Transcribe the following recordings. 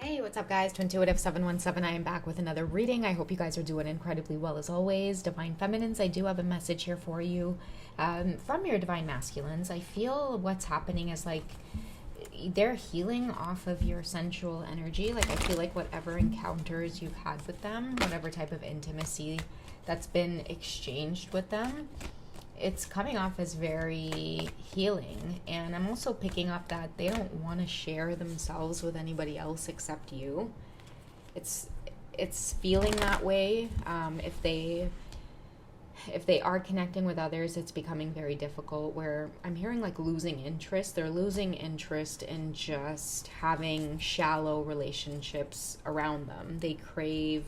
Hey, what's up, guys? Twintuitive 717. I am back with another reading. I hope you guys are doing incredibly well as always. Divine Feminines, I do have a message here for you from your Divine Masculines. I feel what's happening is like they're healing off of your sensual energy. Like, I feel like whatever encounters you've had with them, whatever type of intimacy that's been exchanged with them, it's coming off as very healing. And I'm also picking up that they don't want to share themselves with anybody else except you. It's feeling that way. If they are connecting with others, it's becoming very difficult, where I'm hearing like losing interest. They're losing interest in just having shallow relationships around them. They crave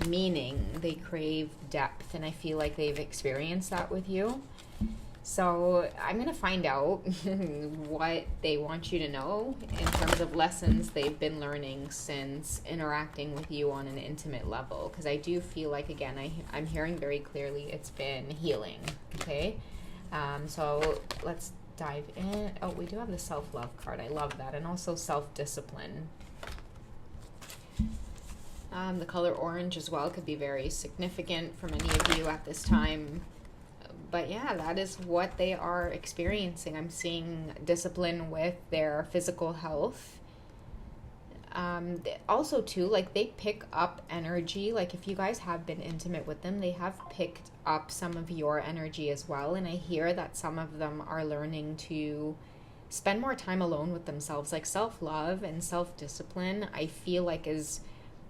meaning, they crave depth, and I feel like they've experienced that with you. So I'm going to find out what they want you to know in terms of lessons they've been learning since interacting with you on an intimate level. Because I do feel like, again, I'm hearing very clearly it's been healing. Okay? So let's dive in. Oh, we do have the self-love card. I love that. And also self-discipline. The color orange as well could be very significant for many of you at this time. But yeah, that is what they are experiencing. I'm seeing discipline with their physical health. Also, too, like they pick up energy. Like if you guys have been intimate with them, they have picked up some of your energy as well. And I hear that some of them are learning to spend more time alone with themselves. Like self-love and self-discipline, I feel like is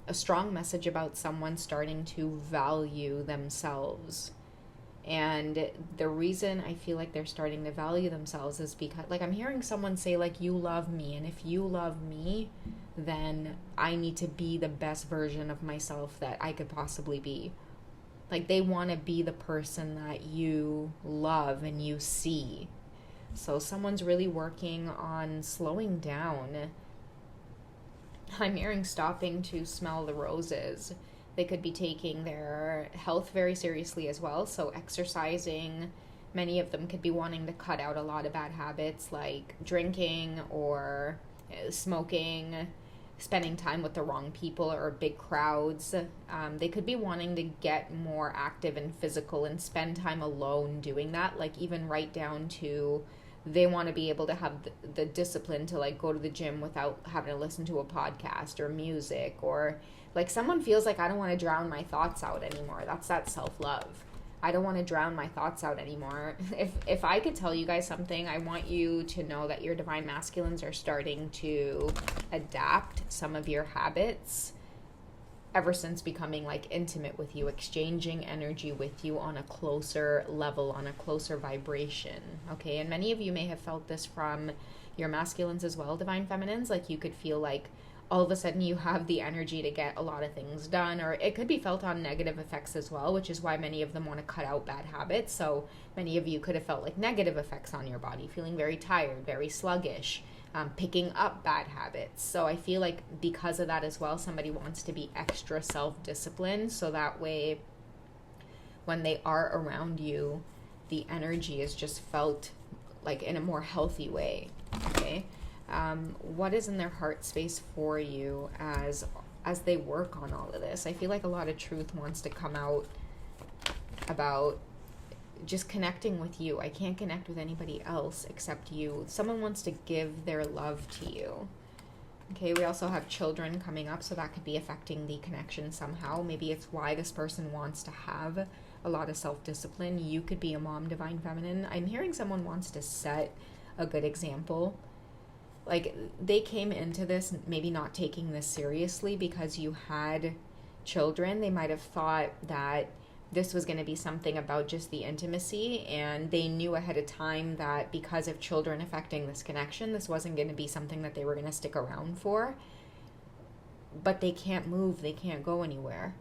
a strong message about someone starting to value themselves. And the reason I feel like they're starting to value themselves is because, like, I'm hearing someone say, like, you love me, and if you love me, then I need to be the best version of myself that I could possibly be. Like, they want to be the person that you love and you see. So someone's really working on slowing down. I'm hearing stopping to smell the roses. They could be taking their health very seriously as well. So exercising, many of them could be wanting to cut out a lot of bad habits like drinking or smoking, spending time with the wrong people or big crowds. They could be wanting to get more active and physical and spend time alone doing that. Like even right down to they want to be able to have the discipline to like go to the gym without having to listen to a podcast or music, or like someone feels like I don't want to drown my thoughts out anymore. That's that self-love. I don't want to drown my thoughts out anymore. If I could tell you guys something, I want you to know that your Divine Masculines are starting to adapt some of your habits ever since becoming like intimate with you, exchanging energy with you on a closer level, on a closer vibration. Okay, and many of you may have felt this from your masculines as well, Divine Feminines. Like you could feel like all of a sudden you have the energy to get a lot of things done, or it could be felt on negative effects as well, which is why many of them want to cut out bad habits. So many of you could have felt like negative effects on your body, feeling very tired, very sluggish, picking up bad habits. So I feel like because of that as well, somebody wants to be extra self-disciplined, so that way when they are around you, the energy is just felt like in a more healthy way. Okay. What is in their heart space for you as they work on all of this? I feel like a lot of truth wants to come out about just connecting with you. I can't connect with anybody else except you. Someone wants to give their love to you. Okay, we also have children coming up, so that could be affecting the connection somehow. Maybe it's why this person wants to have a lot of self-discipline. You could be a mom, Divine Feminine. I'm hearing someone wants to set a good example. Like they came into this maybe not taking this seriously because you had children. They might have thought that this was going to be something about just the intimacy, and they knew ahead of time that because of children affecting this connection, this wasn't going to be something that they were going to stick around for. But they can't move, they can't go anywhere.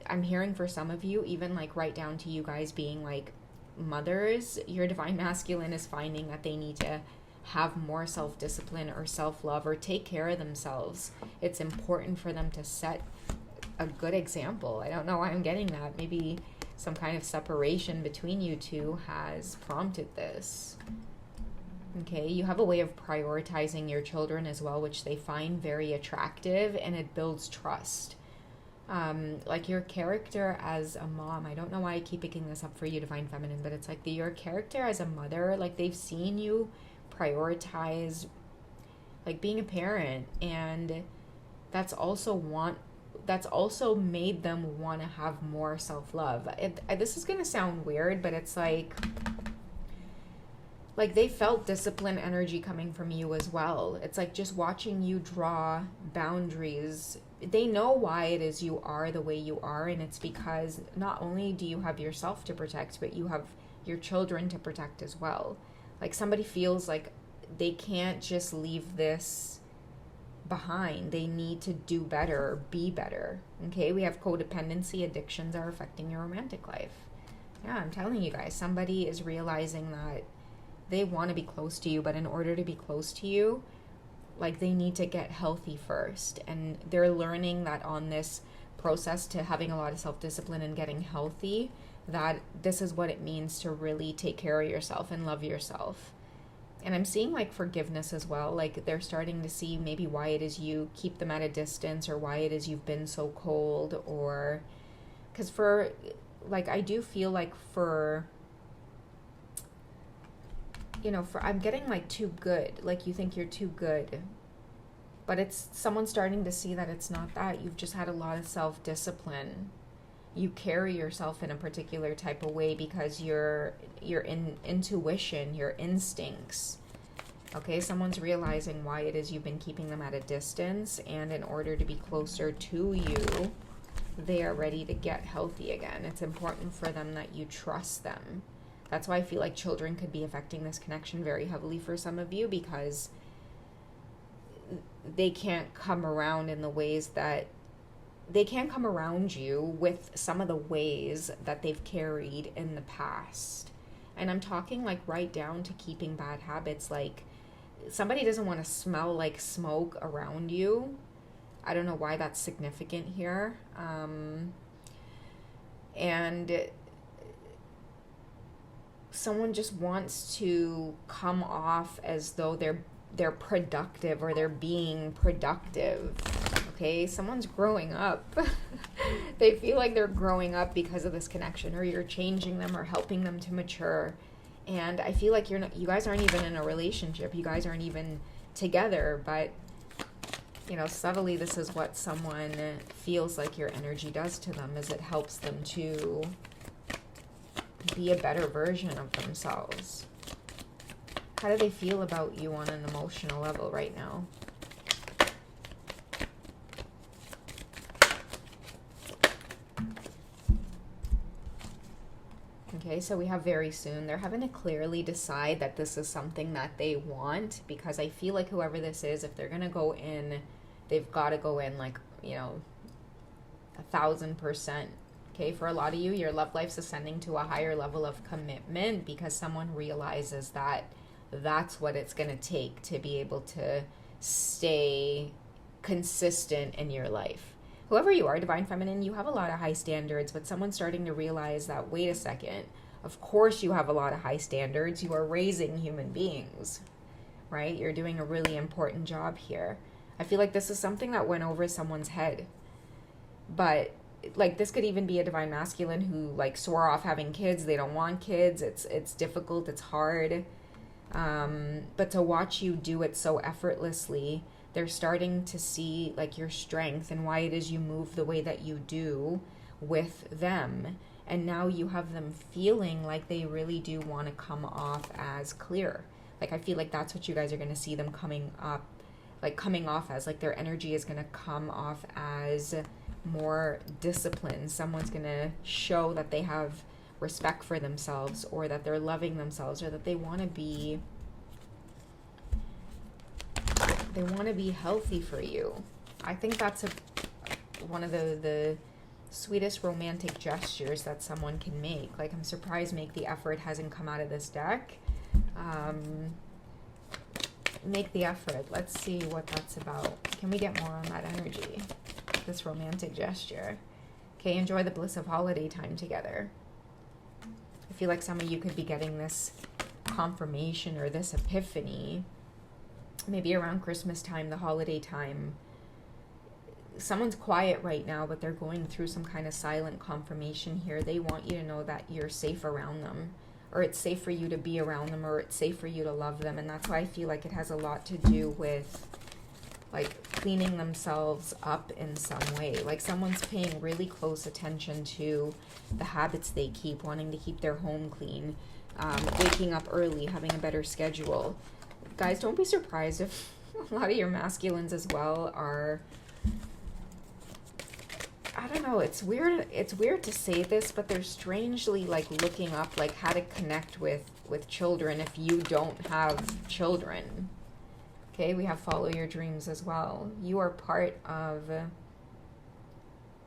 I'm hearing for some of you, even like right down to you guys being like mothers, your Divine Masculine is finding that they need to have more self-discipline or self-love or take care of themselves. It's important for them to set a good example. I don't know why I'm getting that. Maybe some kind of separation between you two has prompted this. Okay, you have a way of prioritizing your children as well, which they find very attractive, and it builds trust. Like your character as a mom, I don't know why I keep picking this up for you, Divine Feminine, but it's like your character as a mother, like they've seen you prioritize like being a parent, and that's also made them want to have more self-love. This is going to sound weird, but it's like they felt discipline energy coming from you as well. It's like just watching you draw boundaries. They know why it is you are the way you are, and it's because not only do you have yourself to protect, but you have your children to protect as well. Like somebody feels like they can't just leave this behind. They need to do better, be better. Okay, we have codependency, addictions are affecting your romantic life. Yeah, I'm telling you guys, somebody is realizing that they want to be close to you, but in order to be close to you, like they need to get healthy first. And they're learning that on this process to having a lot of self-discipline and getting healthy, that this is what it means to really take care of yourself and love yourself. And I'm seeing like forgiveness as well. Like they're starting to see maybe why it is you keep them at a distance, or why it is you've been so cold, or because for like I do feel like for I'm getting like too good. Like you think you're too good, but it's someone starting to see that it's not that. You've just had a lot of self-discipline. You carry yourself in a particular type of way because your intuition, your instincts. Okay, someone's realizing why it is you've been keeping them at a distance, and in order to be closer to you, they are ready to get healthy again. It's important for them that you trust them. That's why I feel like children could be affecting this connection very heavily for some of you, because they can't come around in the ways that they can't come around you with some of the ways that they've carried in the past. And I'm talking like right down to keeping bad habits. Like somebody doesn't want to smell like smoke around you. I don't know why that's significant here. And someone just wants to come off as though they're productive, or they're being productive. Okay, someone's growing up. They feel like they're growing up because of this connection, or you're changing them or helping them to mature. And I feel like you guys aren't even in a relationship. You guys aren't even together, but subtly this is what someone feels like your energy does to them, is it helps them to be a better version of themselves. How do they feel about you on an emotional level right now? Okay, so we have very soon. They're having to clearly decide that this is something that they want, because I feel like whoever this is, if they're going to go in, they've got to go in like, 1,000%. Okay, for a lot of you, your love life's ascending to a higher level of commitment because someone realizes that that's what it's going to take to be able to stay consistent in your life. Whoever you are, Divine Feminine, you have a lot of high standards, but someone's starting to realize that, wait a second, of course you have a lot of high standards. You are raising human beings, right? You're doing a really important job here. I feel like this is something that went over someone's head. But like this could even be a Divine Masculine who like swore off having kids. They don't want kids. It's difficult. It's hard. But to watch you do it so effortlessly, they're starting to see like your strength and why it is you move the way that you do with them. And now you have them feeling like they really do want to come off as clear. Like I feel like that's what you guys are going to see them coming off as. Like their energy is going to come off as more disciplined. Someone's going to show that they have respect for themselves, or that they're loving themselves, or that they want to be healthy for you. I think that's one of the sweetest romantic gestures that someone can make. Like I'm surprised Make the Effort hasn't come out of this deck. Make the effort. Let's see what that's about. Can we get more on that energy? This romantic gesture. Okay, enjoy the bliss of holiday time together. I feel like some of you could be getting this confirmation or this epiphany, maybe around Christmas time, the holiday time. Someone's quiet right now, but they're going through some kind of silent confirmation here. They want you to know that you're safe around them, or it's safe for you to be around them, or it's safe for you to love them. And that's why I feel like it has a lot to do with like cleaning themselves up in some way. Like someone's paying really close attention to the habits they keep, wanting to keep their home clean, waking up early, having a better schedule. Guys, don't be surprised if a lot of your masculines as well are, I don't know, it's weird to say this, but they're strangely like looking up like how to connect with children if you don't have children. Okay, we have follow your dreams as well. You're part of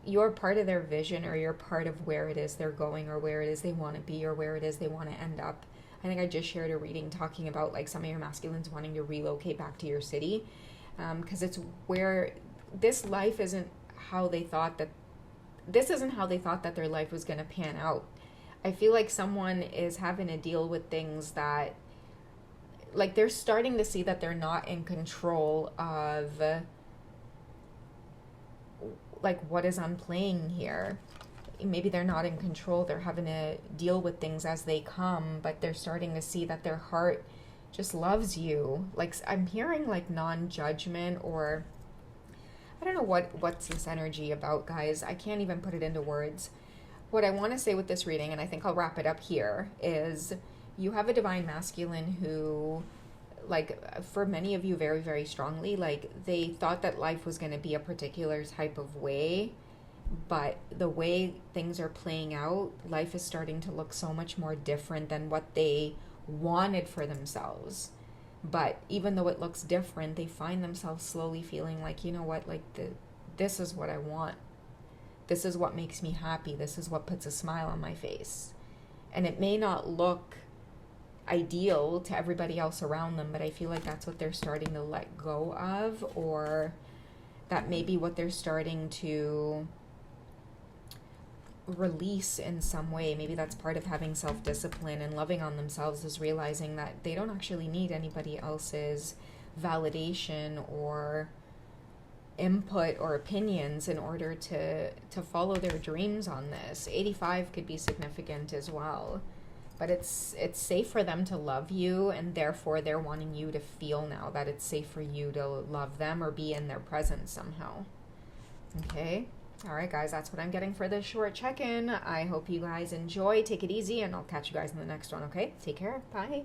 their vision, or you're part of where it is they're going, or where it is they want to be, or where it is they want to end up. I think I just shared a reading talking about like some of your masculines wanting to relocate back to your city, because it's where this life isn't how they thought that their life was going to pan out. I feel like someone is having to deal with things that, like, they're starting to see that they're not in control of like what is on playing here. Maybe they're not in control. They're having to deal with things as they come, but they're starting to see that their heart just loves you. Like, I'm hearing like non-judgment, or I don't know what's this energy about, guys. I can't even put it into words. What I want to say with this reading, and I think I'll wrap it up here, is you have a divine masculine who, like, for many of you very, very strongly, like, they thought that life was going to be a particular type of way, but the way things are playing out, life is starting to look so much more different than what they wanted for themselves. But even though it looks different, they find themselves slowly feeling like, you know what, like, this is what I want. This is what makes me happy. This is what puts a smile on my face. And it may not look ideal to everybody else around them, but I feel like that's what they're starting to let go of, or that may be what they're starting to release in some way. Maybe that's part of having self-discipline and loving on themselves, is realizing that they don't actually need anybody else's validation or input or opinions in order to follow their dreams on this. 85 could be significant as well, but it's safe for them to love you, and therefore they're wanting you to feel now that it's safe for you to love them or be in their presence somehow. Okay? All right, guys, that's what I'm getting for this short check-in. I hope you guys enjoy. Take it easy, and I'll catch you guys in the next one, okay? Take care. Bye.